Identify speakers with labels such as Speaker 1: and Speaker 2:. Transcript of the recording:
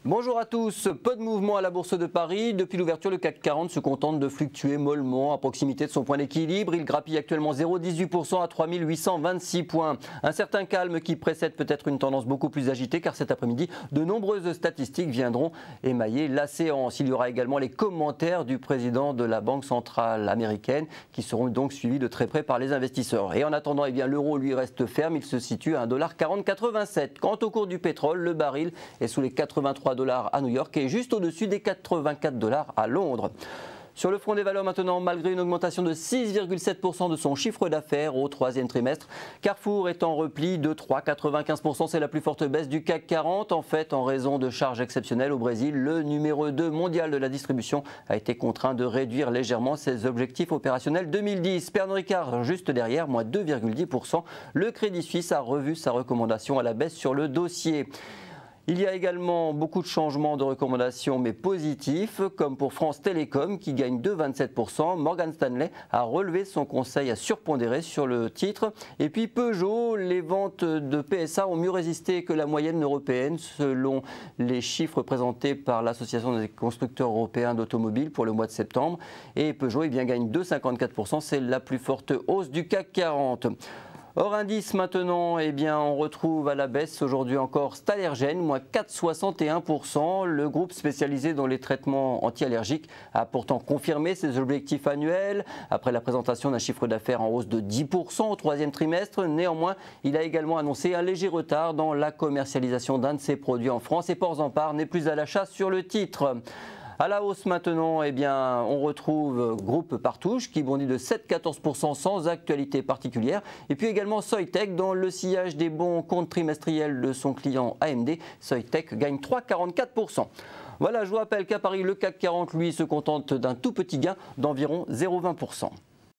Speaker 1: Bonjour à tous, peu de mouvement à la Bourse de Paris. Depuis l'ouverture, le CAC 40 se contente de fluctuer mollement à proximité de son point d'équilibre. Il grappille actuellement 0,18% à 3826 points. Un certain calme qui précède peut-être une tendance beaucoup plus agitée car cet après-midi, de nombreuses statistiques viendront émailler la séance. Il y aura également les commentaires du président de la Banque centrale américaine qui seront donc suivis de très près par les investisseurs. Et en attendant, l'euro lui reste ferme, il se situe à 1,4087 $. Quant au cours du pétrole, le baril est sous les 83 $ à New York et juste au-dessus des 84 $ à Londres. Sur le front des valeurs maintenant, malgré une augmentation de 6,7% de son chiffre d'affaires au troisième trimestre, Carrefour est en repli de 3,95%. C'est la plus forte baisse du CAC 40. En fait, en raison de charges exceptionnelles au Brésil, le numéro 2 mondial de la distribution a été contraint de réduire légèrement ses objectifs opérationnels 2010. Pernod Ricard, juste derrière, moins 2,10%. Le Crédit Suisse a revu sa recommandation à la baisse sur le dossier. Il y a également beaucoup de changements de recommandations mais positifs, comme pour France Télécom qui gagne 2,27%. Morgan Stanley a relevé son conseil à surpondérer sur le titre. Et puis Peugeot, les ventes de PSA ont mieux résisté que la moyenne européenne selon les chiffres présentés par l'Association des constructeurs européens d'automobiles pour le mois de septembre. Et Peugeot gagne 2,54%, c'est la plus forte hausse du CAC 40. Hors indice maintenant, on retrouve à la baisse aujourd'hui encore Stalergen, moins 4,61%. Le groupe spécialisé dans les traitements anti-allergiques a pourtant confirmé ses objectifs annuels après la présentation d'un chiffre d'affaires en hausse de 10% au troisième trimestre. Néanmoins, il a également annoncé un léger retard dans la commercialisation d'un de ses produits en France et Porzampar n'est plus à l'achat sur le titre. À la hausse maintenant, on retrouve Groupe Partouche qui bondit de 7,14% sans actualité particulière. Et puis également Soitec dans le sillage des bons comptes trimestriels de son client AMD. Soitec gagne 3,44%. Voilà, je vous rappelle qu'à Paris, le CAC 40, lui, se contente d'un tout petit gain d'environ 0,20%.